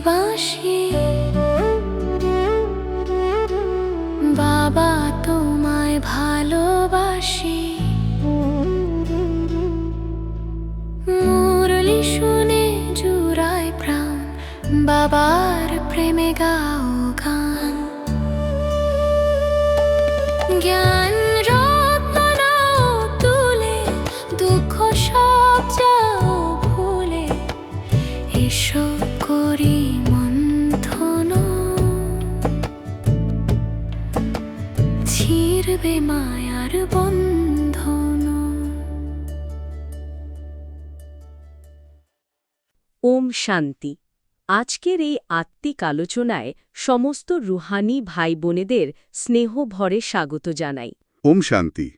বাঁশি, বাবা তোমায় ভালোবাসি। মুরলি শুনে জুড়ায় প্রাণ, বাবার প্রেমে গাও গান। জ্ঞান রত্ন নাও তুলে, দুঃখ সব যাও ভুলে, এসো করি মন্থন, ছিড়বে মায়ার বন্ধন। ওম শান্তি। আজকের এই আত্মিক আলোচনায় সমস্ত রুহানি ভাই বোনেদের স্নেহ ভরে স্বাগত জানাই। ওম শান্তি।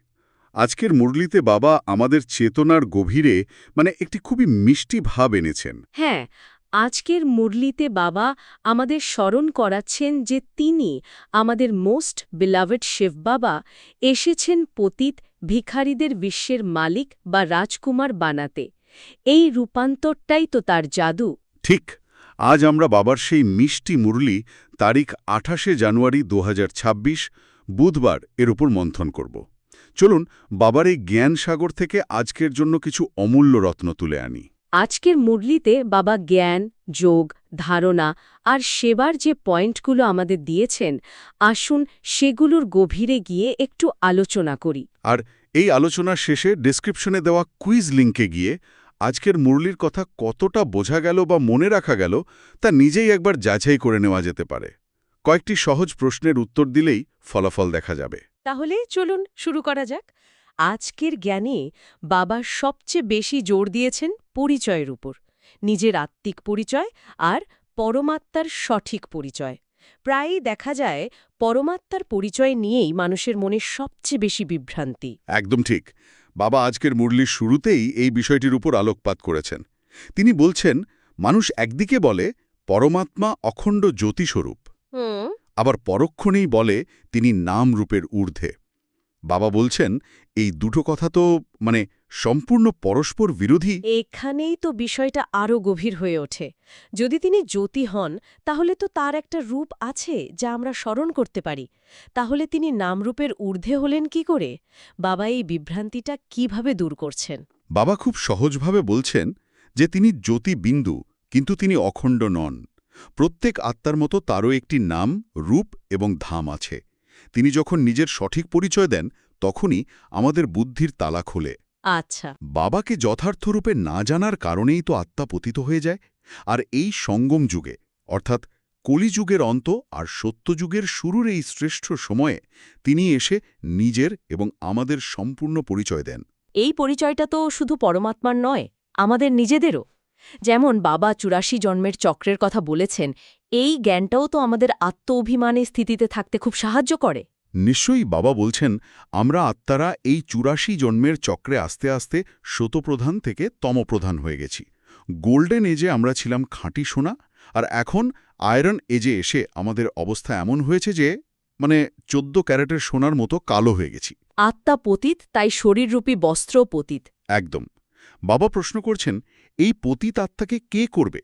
আজকের মুরলিতে বাবা আমাদের চেতনার গভীরে একটি খুবই মিষ্টি ভাব এনেছেন। হ্যাঁ, আজকের মুরলিতে বাবা আমাদের স্মরণ করাচ্ছেন যে তিনি আমাদের মোস্ট বিলাভেড শিব বাবা এসেছেন পতিত ভিখারিদের বিশ্বের মালিক বা রাজকুমার বানাতে। এই রূপান্তরটাই তো তার জাদু। ঠিক, আজ আমরা বাবার সেই মিষ্টি মুরলি তারিখ ২৮শে জানুয়ারি ২০২৬ বুধবার এর উপর মন্থন করব। চলুন বাবার এই জ্ঞান সাগর থেকে আজকের জন্য কিছু অমূল্য রত্ন তুলে আনি। আজকের মুরলিতে বাবা জ্ঞান, যোগ, ধারণা আর সেবার যে পয়েন্টগুলো আমাদের দিয়েছেন, আসুন সেগুলোর গভীরে গিয়ে একটু আলোচনা করি। আর এই আলোচনার শেষে ডেসক্রিপশনে দেওয়া কুইজ লিঙ্কে গিয়ে আজকের মুরলির কথা কতটা বোঝা গেল বা মনে রাখা গেল তা নিজেই একবার যাচাই করে নেওয়া যেতে পারে। কয়েকটি সহজ প্রশ্নের উত্তর দিলেই ফলাফল দেখা যাবে। তাহলে চলুন শুরু করা যাক। আজকের জ্ঞানে বাবা সবচেয়ে বেশি জোর দিয়েছেন পরিচয়ের উপর, নিজের আত্মিক পরিচয় আর পরমাত্মার সঠিক পরিচয়। প্রায়ই দেখা যায় পরমাত্মার পরিচয় নিয়েই মানুষের মনে সবচেয়ে বেশি বিভ্রান্তি। একদম ঠিক। বাবা আজকের মুরলির শুরুতেই এই বিষয়টির উপর আলোকপাত করেছেন। তিনি বলছেন, মানুষ একদিকে বলে পরমাত্মা অখণ্ড জ্যোতিস্বরূপ, আবার পরক্ষণেই বলে তিনি নাম রূপের ঊর্ধ্বে। বাবা বলছেন এই দুটো কথা তো সম্পূর্ণ পরস্পর বিরোধী। এখানেই তো বিষয়টা আরও গভীর হয়ে ওঠে। যদি তিনি জ্যোতি হন, তাহলে তো তার একটা রূপ আছে যা আমরা স্মরণ করতে পারি। তাহলে তিনি নামরূপের ঊর্ধ্বে হলেন কি করে? বাবা এই বিভ্রান্তিটা কিভাবে দূর করছেন? বাবা খুব সহজভাবে বলছেন যে তিনি জ্যোতি বিন্দু, কিন্তু তিনি অখণ্ড নন। প্রত্যেক আত্মার মতো তারও একটি নাম, রূপ এবং ধাম আছে। তিনি যখন নিজের সঠিক পরিচয় দেন, তখনই আমাদের বুদ্ধির তালা খোলে। আচ্ছা, বাবাকে যথার্থরূপে না জানার কারণেই তো আত্মা পতিত হয়ে যায়। আর এই সঙ্গম যুগে, অর্থাৎ কলিযুগের অন্ত আর সত্যযুগের শুরুর এই শ্রেষ্ঠ সময়ে তিনি এসে নিজের এবং আমাদের সম্পূর্ণ পরিচয় দেন। এই পরিচয়টা তো শুধু পরমাত্মার নয়, আমাদের নিজেদেরও। যেমন বাবা ৮৪ জন্মের চক্রের কথা বলেছেন, এই জ্ঞানটাও তো আমাদের আত্ম অভিমানের স্থিতিতে থাকতে খুব সাহায্য করে। নিশ্চয়ই বাবা বলছেন, আমরা আত্মারা এই ৮৪ জন্মের চক্রে আস্তে আস্তে শতপ্রধান থেকে তমপ্রধান হয়ে গেছি। গোল্ডেন এজে আমরা ছিলাম খাঁটি সোনা, আর এখন আয়রন এজে এসে আমাদের অবস্থা এমন হয়েছে যে ১৪ ক্যারেটের সোনার মতো কালো হয়ে গেছি। আত্মা পতিত, তাই শরীররূপী বস্ত্র পতিত। একদম। বাবা প্রশ্ন করছেন, এই পতিত আত্মাকে কে করবে?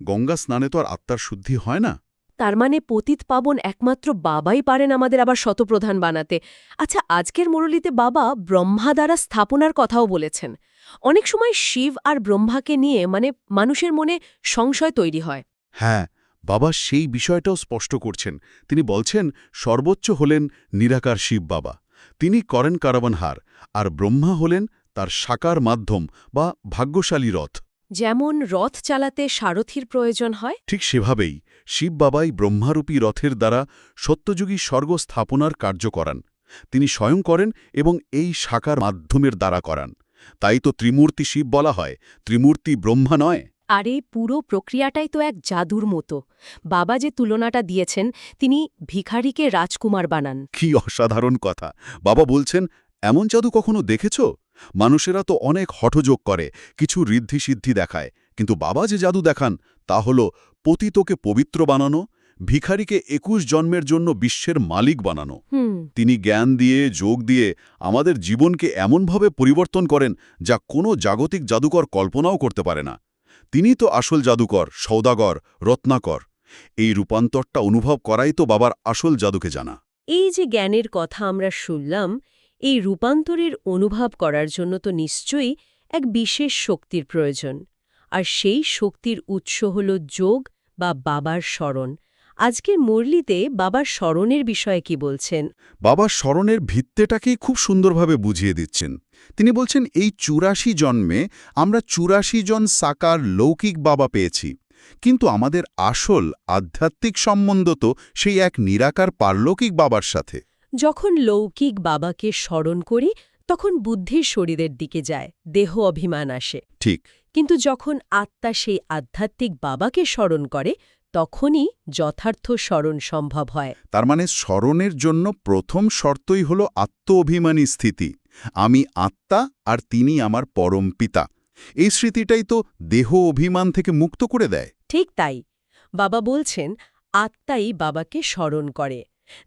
গঙ্গা স্নানে তো আর আত্মার শুদ্ধি হয় না। তার মানে পতিত পাবন একমাত্র বাবাই পারেন আমাদের আবার শতপ্রধান বানাতে। আচ্ছা, আজকের মুরলিতে বাবা ব্রহ্মা দ্বারা স্থাপনার কথাও বলেছেন। অনেক সময় শিব আর ব্রহ্মাকে নিয়ে মানুষের মনে সংশয় তৈরি হয়। হ্যাঁ, বাবা সেই বিষয়টাও স্পষ্ট করছেন। তিনি বলছেন, সর্বোচ্চ হলেন নিরাকার শিব বাবা, তিনি করেন কারাবানহার, আর ব্রহ্মা হলেন তার সাকার মাধ্যম বা ভাগ্যশালী রথ। যেমন রথ চালাতে সারথির প্রয়োজন হয়, ঠিক সেভাবেই শিব বাবাই ব্রহ্মারূপী রথের দ্বারা সত্যযুগী স্বর্গ স্থাপনার কার্য করান। তিনি স্বয়ং করেন এবং এই সাকার মাধ্যমের দ্বারা করান। তাই তো ত্রিমূর্তি শিব বলা হয়, ত্রিমূর্তি ব্রহ্মা নয়। আর এই পুরো প্রক্রিয়াটাই তো এক জাদুর মতো। বাবা যে তুলনাটা দিয়েছেন, তিনি ভিখারিকে রাজকুমার বানান। কি অসাধারণ কথা! বাবা বলছেন, এমন জাদু কখনো দেখেছ? মানুষেরা তো অনেক হঠযোগ করে, কিছু ঋদ্ধিসিদ্ধি দেখায়, কিন্তু বাবা যে জাদু দেখান তা হল পতিতকে পবিত্র বানানো, ভিখারিকে ২১ জন্মের জন্য বিশ্বের মালিক বানানো। তিনি জ্ঞান দিয়ে, যোগ দিয়ে আমাদের জীবনকে এমনভাবে পরিবর্তন করেন যা কোনো জাগতিক জাদুকর কল্পনাও করতে পারে না। তিনি তো আসল জাদুকর, সওদাগর, রত্নাকর। এই রূপান্তরটা অনুভব করাই তো বাবার আসল জাদুকে জানা। এই যে জ্ঞানের কথা আমরা শুনলাম, এই রূপান্তরের অনুভব করার জন্য তো নিশ্চয়ই এক বিশেষ শক্তির প্রয়োজন। আর সেই শক্তির উৎস হল যোগ বা বাবার স্মরণ। আজকের মুরলিতে বাবার স্মরণের বিষয়ে কি বলছেন? বাবা স্মরণের ভিত্তিটাকেই খুব সুন্দরভাবে বুঝিয়ে দিচ্ছেন। তিনি বলছেন এই ৮৪ জন্মে আমরা ৮৪ জন সাকার লৌকিক বাবা পেয়েছি, কিন্তু আমাদের আসল আধ্যাত্মিক সম্বন্ধ তো সেই এক নিরাকার পারলৌকিক বাবার সাথে। যখন লৌকিক বাবাকে স্মরণ করি তখন বুদ্ধির শরীরের দিকে যায়, দেহ অভিমান আসে। ঠিক। কিন্তু যখন আত্মা সেই আধ্যাত্মিক বাবাকে স্মরণ করে তখনই যথার্থ স্মরণ সম্ভব হয়। তার মানে স্মরণের জন্য প্রথম শর্তই হল আত্ম-অভিমানী স্থিতি। আমি আত্মা আর তিনি আমার পরম পিতা। এই স্মৃতিটাই তো দেহ অভিমান থেকে মুক্ত করে দেয়। ঠিক তাই। বাবা বলছেন আত্মাই বাবাকে স্মরণ করে।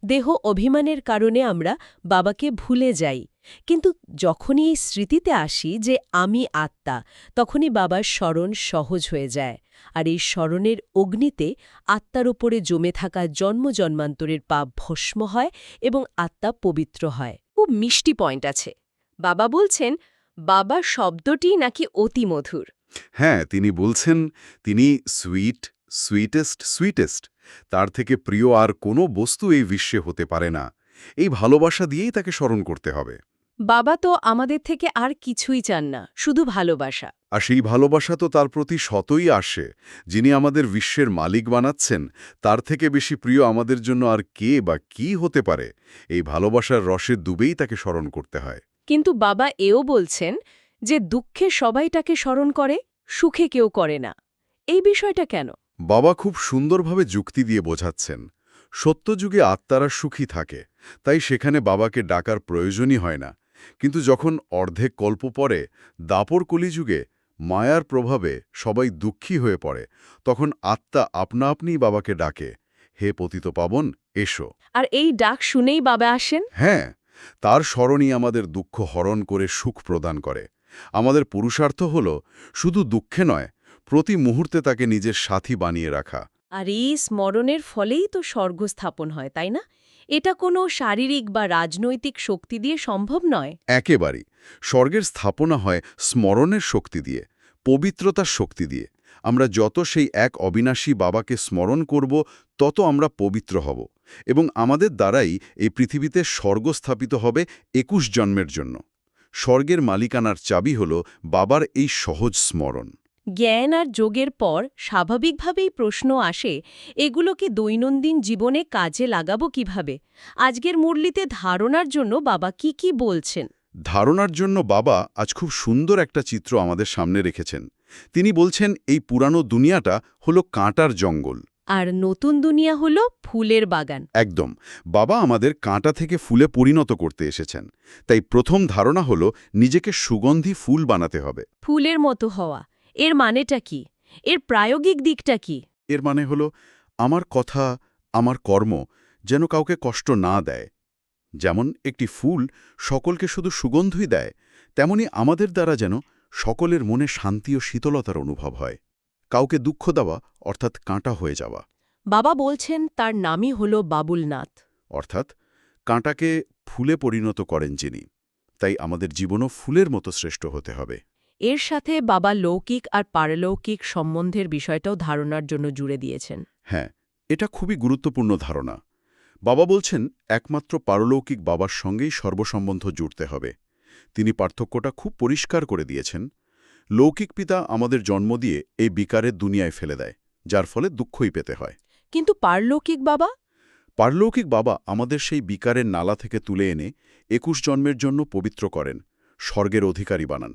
দেহ অভিমানের কারণে আমরা বাবাকে ভুলে যাই। কিন্তু যখনই এই স্মৃতিতে আসি যে আমি আত্মা, তখনই বাবার স্মরণ সহজ হয়ে যায়। আর এই স্মরণের অগ্নিতে আত্মার ওপরে জমে থাকা জন্মজন্মান্তরের পাপ ভস্ম হয় এবং আত্মা পবিত্র হয়। খুব মিষ্টি পয়েন্ট আছে। বাবা বলছেন বাবা শব্দটি নাকি অতি মধুর। হ্যাঁ, তিনি বলছেন তিনি সুইটেস্ট। তার থেকে প্রিয় আর কোনো বস্তু এই বিশ্বে হতে পারে না। এই ভালোবাসা দিয়েই তাকে স্মরণ করতে হবে। বাবা তো আমাদের থেকে আর কিছুই চান না, শুধু ভালোবাসা। আর সেই ভালোবাসা তো তার প্রতি শতই আসে। যিনি আমাদের বিশ্বের মালিক বানাচ্ছেন, তার থেকে বেশি প্রিয় আমাদের জন্য আর কে বা কি হতে পারে? এই ভালোবাসার রসে ডুবেই তাকে স্মরণ করতে হয়। কিন্তু বাবা এও বলছেন যে দুঃখে সবাই তাকে স্মরণ করে, সুখে কেউ করে না। এই বিষয়টা কেন? বাবা খুব সুন্দরভাবে যুক্তি দিয়ে বোঝাচ্ছেন। সত্যযুগে আত্মারা সুখী থাকে, তাই সেখানে বাবাকে ডাকার প্রয়োজনই হয় না। কিন্তু যখন অর্ধেক কল্প পরে দাপর কলিযুগে মায়ার প্রভাবে সবাই দুঃখী হয়ে পড়ে, তখন আত্মা আপনা আপনিই বাবাকে ডাকে, হে পতিতপাবন, এসো। আর এই ডাক শুনেই বাবা আসেন? হ্যাঁ, তার স্মরণই আমাদের দুঃখ হরণ করে সুখ প্রদান করে। আমাদের পুরুষার্থ হল শুধু দুঃখে নয়, প্রতি মুহূর্তে তাকে নিজের সাথী বানিয়ে রাখা। আর এই স্মরণের ফলেই তো স্বর্গ স্থাপন হয়, তাই না? এটা কোনো শারীরিক বা রাজনৈতিক শক্তি দিয়ে সম্ভব নয়। একেবারেই। স্বর্গের স্থাপনা হয় স্মরণের শক্তি দিয়ে, পবিত্রতার শক্তি দিয়ে। আমরা যত সেই এক অবিনাশী বাবাকে স্মরণ করব, তত আমরা পবিত্র হব, এবং আমাদের দ্বারাই এই পৃথিবীতে স্বর্গ স্থাপিত হবে ২১ জন্মের জন্য। স্বর্গের মালিকানার চাবি হল বাবার এই সহজ স্মরণ। জ্ঞান আর যোগের পর স্বাভাবিকভাবেই প্রশ্ন আসে, এগুলোকে দৈনন্দিন জীবনে কাজে লাগাবো কিভাবে? আজকের মুরলিতে ধারণার জন্য বাবা কি কি বলছেন? ধারণার জন্য বাবা আজ খুব সুন্দর একটা চিত্র আমাদের সামনে রেখেছেন। তিনি বলছেন এই পুরানো দুনিয়াটা হলো কাঁটার জঙ্গল, আর নতুন দুনিয়া হলো ফুলের বাগান। একদম। বাবা আমাদের কাঁটা থেকে ফুলে পরিণত করতে এসেছেন। তাই প্রথম ধারণা হলো নিজেকে সুগন্ধি ফুল বানাতে হবে। ফুলের মতো হওয়া, এর মানেটা কি? এর প্রায়োগিক দিকটা কি? এর মানে হলো আমার কথা, আমার কর্ম যেন কাউকে কষ্ট না দেয়। যেমন একটি ফুল সকলকে শুধু সুগন্ধই দেয়, তেমনি আমাদের দ্বারা যেন সকলের মনে শান্তি ও শীতলতার অনুভব হয়। কাউকে দুঃখ দেওয়া অর্থাৎ কাঁটা হয়ে যাওয়া। বাবা বলছেন তার নামই হলো বাবুলনাথ। অর্থাৎ কাঁটাকে ফুলে পরিণত করেন যিনি। তাই আমাদের জীবনও ফুলের মতো শ্রেষ্ঠ হতে হবে। এর সাথে বাবা লৌকিক আর পারলৌকিক সম্বন্ধের বিষয়টাও ধারণার জন্য জুড়ে দিয়েছেন। হ্যাঁ, এটা খুবই গুরুত্বপূর্ণ ধারণা। বাবা বলছেন একমাত্র পারলৌকিক বাবার সঙ্গেই সর্বসম্বন্ধ জুড়তে হবে। তিনি পার্থক্যটা খুব পরিষ্কার করে দিয়েছেন। লৌকিক পিতা আমাদের জন্ম দিয়ে এই বিকারের দুনিয়ায় ফেলে দেয়, যার ফলে দুঃখই পেতে হয়। কিন্তু পারলৌকিক বাবা? পারলৌকিক বাবা আমাদের সেই বিকারের নালা থেকে তুলে এনে ২১ জন্মের জন্য পবিত্র করেন, স্বর্গের অধিকারী বানান।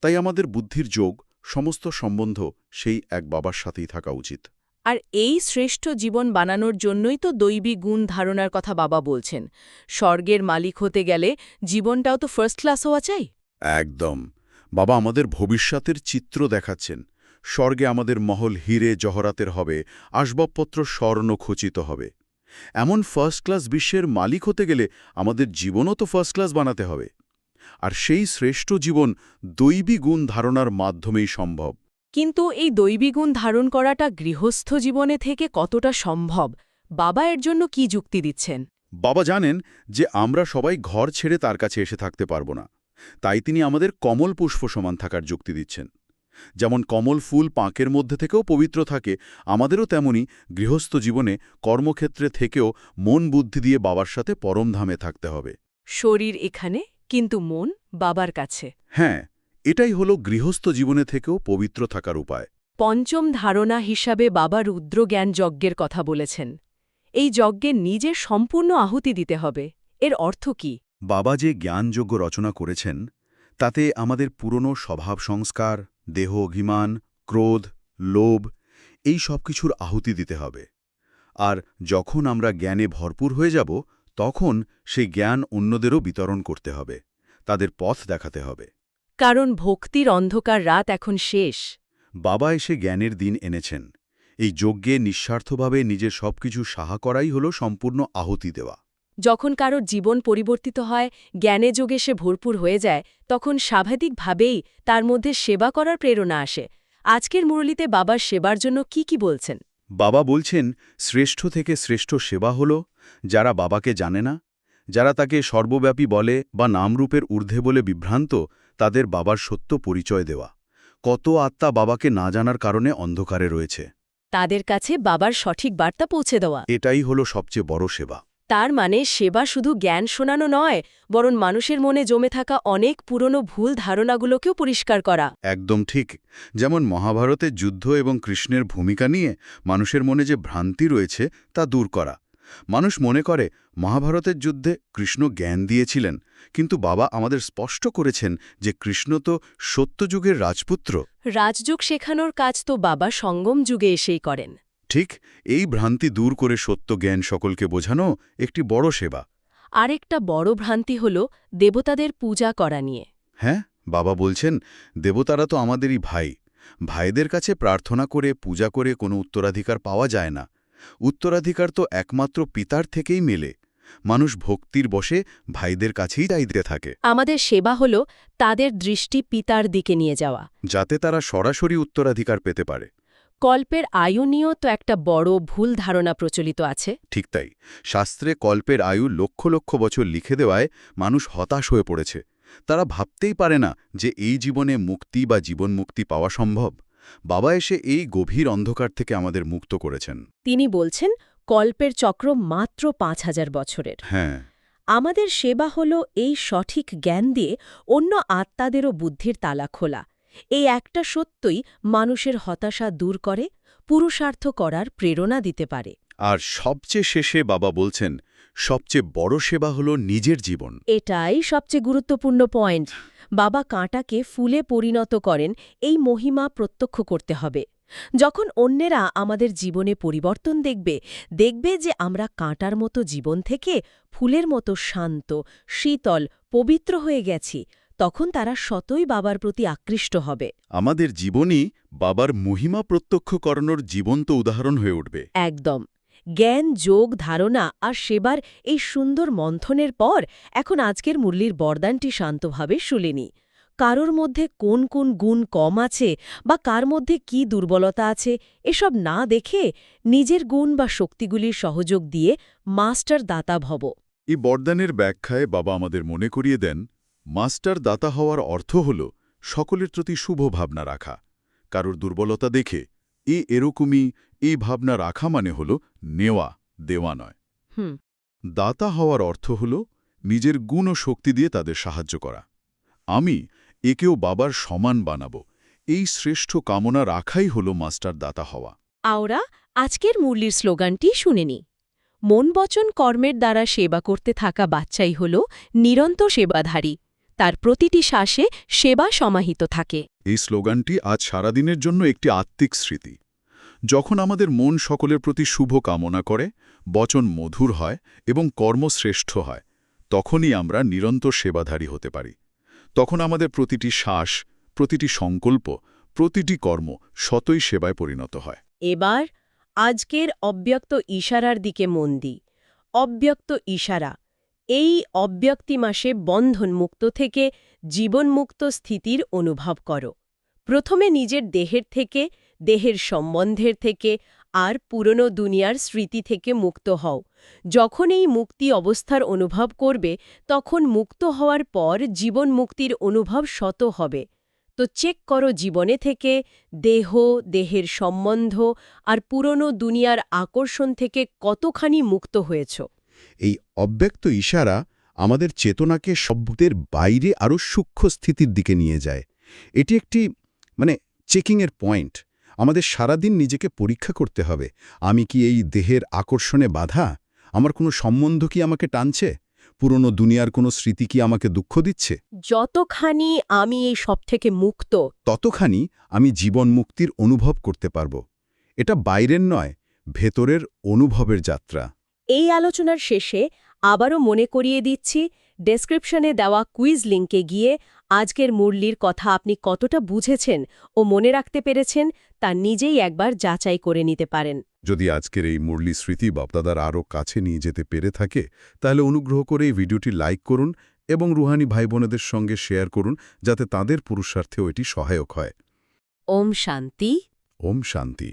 তাই আমাদের বুদ্ধির যোগ, সমস্ত সম্বন্ধ সেই এক বাবার সাথেই থাকা উচিত। আর এই শ্রেষ্ঠ জীবন বানানোর জন্যই তো দৈবী গুণ ধারণার কথা বাবা বলছেন। স্বর্গের মালিক হতে গেলে জীবনটাও তো ফার্স্ট ক্লাস হওয়া চাই। একদম। বাবা আমাদের ভবিষ্যতের চিত্র দেখাচ্ছেন। স্বর্গে আমাদের মহল হীরে জহরাতের হবে, আসবাবপত্র স্বর্ণ খচিত হবে। এমন ফার্স্ট ক্লাস বিশ্বের মালিক হতে গেলে আমাদের জীবনও তো ফার্স্ট ক্লাস বানাতে হবে। আর সেই শ্রেষ্ঠ জীবন দৈবী গুণ ধারণার মাধ্যমেই সম্ভব। কিন্তু এই দৈবী গুণ ধারণ করাটা গৃহস্থ জীবনে থেকে কতটা সম্ভব বাবা এর জন্য কি যুক্তি দিচ্ছেন? বাবা জানেন যে আমরা সবাই ঘর ছেড়ে তার কাছে এসে থাকতে পারব না, তাই তিনি আমাদের কমল পুষ্প সমান থাকার যুক্তি দিচ্ছেন। যেমন কমল ফুল পাঁকের মধ্যে থেকেও পবিত্র থাকে, আমাদেরও তেমনি গৃহস্থ জীবনে কর্মক্ষেত্রে থেকেও মন বুদ্ধি দিয়ে বাবার সাথে পরমধামে থাকতে হবে। শরীর এখানে, কিন্তু মন বাবার কাছে। হ্যাঁ, এটাই হলো গৃহস্থ জীবনে থেকেও পবিত্র থাকার উপায়। পঞ্চম ধারণা হিসাবে বাবা রুদ্রজ্ঞান যজ্ঞের কথা বলেছেন। এই যজ্ঞে নিজের সম্পূর্ণ আহুতি দিতে হবে। এর অর্থ কি? বাবা যে জ্ঞানযজ্ঞ রচনা করেছেন তাতে আমাদের পুরনো স্বভাব সংস্কার, দেহ অভিমান, ক্রোধ, লোভ এই সব কিছুর আহুতি দিতে হবে। আর যখন আমরা জ্ঞানে ভরপুর হয়ে যাব তখন সেই জ্ঞান অন্যদেরও বিতরণ করতে হবে, তাদের পথ দেখাতে হবে। কারণ ভক্তির অন্ধকার রাত এখন শেষ। বাবা এসে জ্ঞানের দিন এনেছেন। এই যজ্ঞে নিঃস্বার্থভাবে নিজের সবকিছু সাহা করাই হল সম্পূর্ণ আহুতি দেওয়া। যখন কারোর জীবন পরিবর্তিত হয়, জ্ঞানে যোগে সে ভরপুর হয়ে যায়, তখন স্বাভাবিকভাবেই তার মধ্যে সেবা করার প্রেরণা আসে। আজকের মুরলিতে বাবার সেবার জন্য কি বলছেন? বাবা বলছেন, শ্রেষ্ঠ থেকে শ্রেষ্ঠ সেবা হল যারা বাবাকে জানে না, যারা তাকে সর্বব্যাপী বলে বা নামরূপের ঊর্ধ্বে বলে বিভ্রান্ত, তাদের বাবার সত্য পরিচয় দেওয়া। কত আত্মা বাবাকে না জানার কারণে অন্ধকারে রয়েছে, তাদের কাছে বাবার সঠিক বার্তা পৌঁছে দেওয়া। এটাই হলো সবচেয়ে বড় সেবা। তার মানে সেবা শুধু জ্ঞান শোনানো নয়, বরং মানুষের মনে জমে থাকা অনেক পুরনো ভুল ধারণাগুলোকেও পরিষ্কার করা। একদম ঠিক। যেমন মহাভারতের যুদ্ধ এবং কৃষ্ণের ভূমিকা নিয়ে মানুষের মনে যে ভ্রান্তি রয়েছে তা দূর করা। মানুষ মনে করে মহাভারতের যুদ্ধে কৃষ্ণ জ্ঞান দিয়েছিলেন, কিন্তু বাবা আমাদের স্পষ্ট করেছেন যে কৃষ্ণ তো সত্যযুগের রাজপুত্র। রাজযোগ শেখানোর কাজ তো বাবা সঙ্গম যুগে এসেই করেন। ঠিক, এই ভ্রান্তি দূর করে সত্য জ্ঞান সকলকে বোঝানো একটি বড় সেবা। আরেকটা বড় ভ্রান্তি হল দেবতাদের পূজা করা নিয়ে। হ্যাঁ, বাবা বলছেন দেবতারা তো আমাদেরই ভাই। ভাইদের কাছে প্রার্থনা করে পূজা করে কোনো উত্তরাধিকার পাওয়া যায় না। উত্তরাধিকার তো একমাত্র পিতার থেকেই মেলে। মানুষ ভক্তির বশে ভাইদের কাছেই চাইতে থাকে। আমাদের সেবা হল তাদের দৃষ্টি পিতার দিকে নিয়ে যাওয়া, যাতে তারা সরাসরি উত্তরাধিকার পেতে পারে। কল্পের আয়ু নিয়েও তো একটা বড় ভুল ধারণা প্রচলিত আছে। ঠিক তাই, শাস্ত্রে কল্পের আয়ু লক্ষ লক্ষ বছর লিখে দেওয়ায় মানুষ হতাশ হয়ে পড়েছে। তারা ভাবতেই পারে না যে এই জীবনে মুক্তি বা জীবন মুক্তি পাওয়া সম্ভব। বাবা এসে এই গভীর অন্ধকার থেকে আমাদের মুক্ত করেছেন। তিনি বলছেন কল্পের চক্র মাত্র ৫,০০০ বছরের। হ্যাঁ, আমাদের সেবা হল এই সঠিক জ্ঞান দিয়ে অন্য আত্মাদেরও বুদ্ধির তালা খোলা। এই একটা সত্যই মানুষের হতাশা দূর করে, পুরুষার্থ করার প্রেরণা দিতে পারে। আর সবচেয়ে শেষে বাবা বলছেন সবচেয়ে বড় সেবা হলো নিজের জীবন। এটাই সবচেয়ে গুরুত্বপূর্ণ পয়েন্ট। বাবা কাঁটাকে ফুলে পরিণত করেন, এই মহিমা প্রত্যক্ষ করতে হবে। যখন অন্যেরা আমাদের জীবনে পরিবর্তন দেখবে যে আমরা কাঁটার মতো জীবন থেকে ফুলের মতো শান্ত, শীতল, পবিত্র হয়ে গেছি, তখন তারা স্বতই বাবার প্রতি আকৃষ্ট হবে। আমাদের জীবনই বাবার মহিমা প্রত্যক্ষ করানোর জীবন্ত উদাহরণ হয়ে উঠবে। একদম। জ্ঞান, যোগ, ধারণা আর সেবার এই সুন্দর মন্থনের পর এখন আজকের মুরলির বরদানটি শান্তভাবে শুলিনি। কারোর মধ্যে কোন কোন গুণ কম আছে বা কার মধ্যে কি দুর্বলতা আছে এসব না দেখে নিজের গুণ বা শক্তিগুলির সহযোগ দিয়ে মাস্টার দাতা ভব। এই বরদানের ব্যাখ্যায় বাবা আমাদের মনে করিয়ে দেন, মাস্টার দাতা হওয়ার অর্থ হল সকলের প্রতি শুভ ভাবনা রাখা। কারোর দুর্বলতা দেখে এরকমই এই ভাবনা রাখা মানে হল নেওয়া, দেওয়া নয়। দাতা হওয়ার অর্থ হল নিজের গুণ ও শক্তি দিয়ে তাদের সাহায্য করা। আমি একেও বাবার সমান বানাবো, এই শ্রেষ্ঠ কামনা রাখাই হল মাস্টার দাতা হওয়া। আওরা আজকের মুরলির স্লোগানটি শুনেনি। মন বচন কর্মের দ্বারা সেবা করতে থাকা বাচ্চাই হল নিরন্তর সেবাধারী। তার প্রতিটি শ্বাসে সেবা সমাহিত থাকে। এই স্লোগানটি আজ সারাদিনের জন্য একটি আত্মিক স্মৃতি। যখন আমাদের মন সকলের প্রতি শুভ কামনা করে, বচন মধুর হয় এবং কর্ম শ্রেষ্ঠ হয়, তখনই আমরা নিরন্তর সেবাধারী হতে পারি। তখন আমাদের প্রতিটি শ্বাস, প্রতিটি সংকল্প, প্রতিটি কর্ম সতই সেবায় পরিণত হয়। এবার আজকের অব্যক্ত ইশারার দিকে মন দিই। অব্যক্ত ইশারা। এই অব্যক্তি মাসে বন্ধনমুক্ত থেকে জীবনমুক্ত স্থিতির অনুভব করো। প্রথমে নিজের দেহের থেকে, দেহের সম্বন্ধের থেকে আর পুরনো দুনিয়ার স্মৃতি থেকে মুক্ত হও। যখন এই মুক্তি অবস্থার অনুভব করবে, তখন মুক্ত হওয়ার পর জীবন মুক্তির অনুভব শত হবে। তো চেক করো জীবনে থেকে, দেহ, দেহের সম্বন্ধ আর পুরনো দুনিয়ার আকর্ষণ থেকে কতখানি মুক্ত হয়েছ। এই অব্যক্ত ইশারা আমাদের চেতনাকে শব্দের বাইরে আরও সূক্ষ্ম স্থিতির দিকে নিয়ে যায়। এটি একটি চেকিংয়ের পয়েন্ট। আমাদের সারাদিন নিজেকে পরীক্ষা করতে হবে, আমি কি এই দেহের আকর্ষণে বাধা? আমার কোনো সম্বন্ধ কি আমাকে টানছে? পুরনো দুনিয়ার কোনো স্মৃতি কি আমাকে দুঃখ দিচ্ছে? যতখানি আমি এই সব থেকে মুক্ত, ততখানি আমি জীবন মুক্তির অনুভব করতে পারব। এটা বাইরের নয়, ভেতরের অনুভবের যাত্রা। এই আলোচনার শেষে আবারও মনে করিয়ে দিচ্ছি, ডেসক্রিপশনে দেওয়া কুইজ লিঙ্কে গিয়ে আজকের মুরলির কথা আপনি কতটা বুঝেছেন ও মনে রাখতে পেরেছেন তা নিজেই একবার যাচাই করে নিতে পারেন। যদি আজকের এই মুরলি স্মৃতি বাপদাদার আরও কাছে নিয়ে যেতে পেরে থাকে, তাহলে অনুগ্রহ করে এই ভিডিওটি লাইক করুন এবং রুহানি ভাই বোনেদের সঙ্গে শেয়ার করুন, যাতে তাদের পুরুষার্থেও এটি সহায়ক হয়। ওম শান্তি। ওম শান্তি।